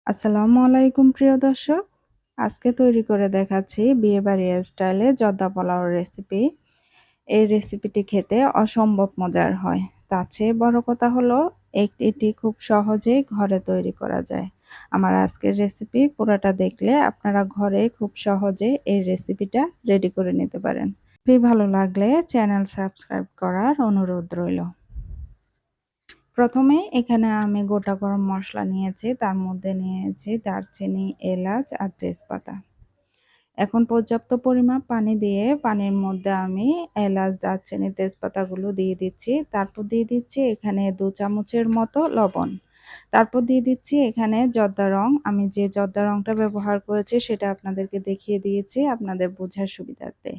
আসসালামু আলাইকুম প্রিয় দর্শক। আজকে তৈরি করে দেখাচ্ছি বিয়েবাড়ির স্টাইলে জর্দা পোলাওর রেসিপি। এই রেসিপিটি খেতে অসম্ভব মজার হয়। তার চেয়ে বড় কথা হলো এটি খুব সহজেই ঘরে তৈরি করা যায়। আমার আজকের রেসিপি পুরোটা দেখলে আপনারা ঘরে খুব সহজে এই রেসিপিটা রেডি করে নিতে পারেন। ভালো লাগলে চ্যানেল সাবস্ক্রাইব করার অনুরোধ রইল। প্রথমে এখানে আমি গোটা গরম মসলা নিয়েছি, তার মধ্যে নিয়েছি দারচিনি, এলাচ আর তেজপাতা। এখন পর্যাপ্ত পরিমাণ পানি দিয়ে পানির মধ্যে আমি এলাচ, দারচিনি, তেজপাতাগুলো দিয়ে দিচ্ছি। তারপর দিয়ে দিচ্ছি এখানে 2 চামচের মতো লবণ। তারপর দিয়ে দিচ্ছি এখানে জর্দা রং। আমি যে জর্দা রংটা ব্যবহার করেছি সেটা আপনাদেরকে দেখিয়ে দিয়েছি আপনাদের বোঝার সুবিধার্থে।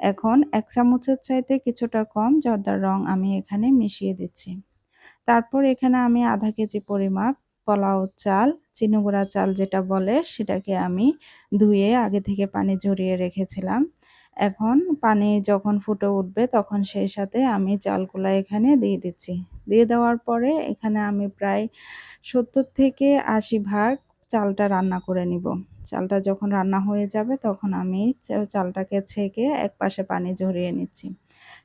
এখন 1 চামচের চাইতে কিছুটা কম জর্দার রং আমি এখানে মিশিয়ে দিচ্ছি। তারপর এখানে আমি 1/2 কেজি পরিমাপ পোলাও চাল, চিনিগুড়া চাল যেটা বলে সেটাকে আমি ধুয়ে আগে থেকে পানি ঝরিয়ে রেখেছিলাম। এখন পানি যখন ফুটে উঠবে তখন সেই সাথে আমি চালগুলা এখানে দিয়ে দিচ্ছি। দিয়ে দেওয়ার পরে এখানে আমি প্রায় ৭০ থেকে ৮০ ভাগ চালটা রান্না করে নিব। চালটা যখন রান্না হয়ে যাবে তখন আমি চালটাকে ছেঁকে একপাশে পানি ঝরিয়ে নিচ্ছি।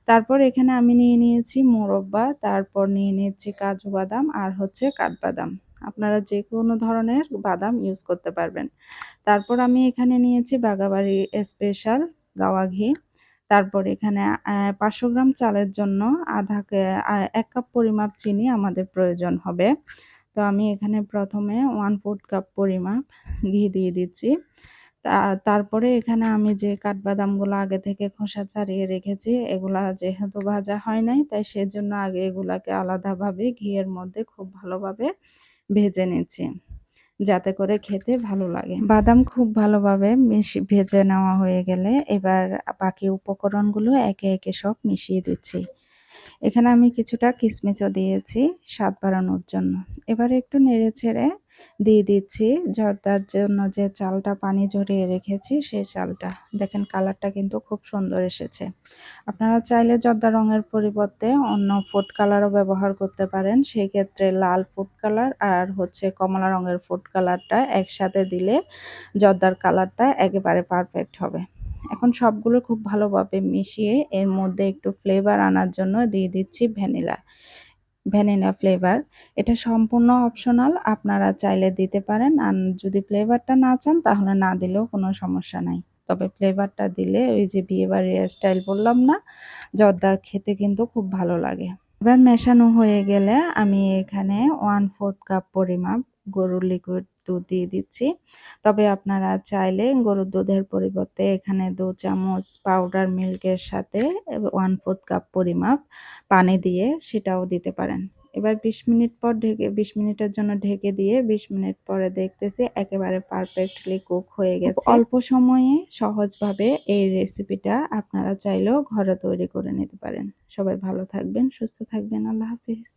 তারপর এখানে আমি নিয়ে নিয়েছি মোরব্বা, তারপর নিয়ে নিচ্ছি কাজু বাদাম আর হচ্ছে কাঠবাদাম। আপনারা যেকোনো ধরনের বাদাম ইউজ করতে পারবেন। তারপর আমি এখানে নিয়েছি বাঘাবাড়ি স্পেশাল গাওয়া ঘি। তারপর এখানে ৫০০ গ্রাম চালের জন্য ১ কাপ পরিমাপ চিনি আমাদের প্রয়োজন হবে। তো আমি এখানে প্রথমে 1/4 কাপ পরিমাপ ঘি দিয়ে দিচ্ছি। তারপরে এখানে আমি যে কাঠবাদামগুলো আগে থেকে খোসা ছাড়িয়ে রেখেছি, এগুলা যেহেতু ভাজা হয় নাই, তাই সেজন্য আগে এগুলাকে আলাদাভাবে ঘিয়ের মধ্যে খুব ভালোভাবে ভেজে নিচ্ছি, যাতে করে খেতে ভালো লাগে। বাদাম খুব ভালোভাবে ভেজে নেওয়া হয়ে গেলে এবার বাকি উপকরণগুলো একে একে সব মিশিয়ে দিচ্ছি। এখানে আমি কিছুটা কিশমিশও দিয়েছি স্বাদ বাড়ানোর জন্য। এবারে একটু নেড়েচেড়ে দিয়ে দিচ্ছি জর্দার জন্য যে চালটা পানি ঝরিয়ে রেখেছি সেই চালটা। দেখেন কালারটা কিন্তু খুব সুন্দর এসেছে। আপনারা চাইলে জর্দা রঙের পরিবর্তে অন্য ফুড কালারও ব্যবহার করতে পারেন। সেই ক্ষেত্রে লাল ফুড কালার আর হচ্ছে কমলা রঙের ফুড কালারটা একসাথে দিলে জর্দার কালারটা একেবারে পারফেক্ট হবে। এখন সবগুলো খুব ভালোভাবে মিশিয়ে এর মধ্যে একটু ফ্লেভার আনার জন্য দিয়ে দিচ্ছি ভ্যানিলা ফ্লেভার। এটা সম্পূর্ণ অপশনাল, আপনারা চাইলে দিতে পারেন। আর যদি ফ্লেভারটা না চান তাহলে না দিলেও কোনো সমস্যা নাই। তবে ফ্লেভারটা দিলে ওই যে বিয়েবাড়ির স্টাইল বললাম না, জর্দার খেতে কিন্তু খুব ভালো লাগে। এবার মেশানো হয়ে গেলে আমি এখানে 1/4 কাপ পরিমাপ গরুর লিকুইড দুধ দিয়ে দিচ্ছি। তবে আপনারা চাইলে গরুর দুধের পরিবর্তে এখানে 2 চামচ পাউডার মিল্কের সাথে 1/4 কাপ পরিমাপ পানি দিয়ে সেটাও দিতে পারেন। এবার ২০ মিনিটের জন্য ঢেকে দিয়ে ২০ মিনিট পরে দেখতেছি একেবারে পারফেক্টলি কুক হয়ে গেছে। অল্প সময়ে সহজভাবে এই রেসিপিটা আপনারা চাইলেও ঘরে তৈরি করে নিতে পারেন। সবাই ভালো থাকবেন, সুস্থ থাকবেন। আল্লাহ হাফেজ।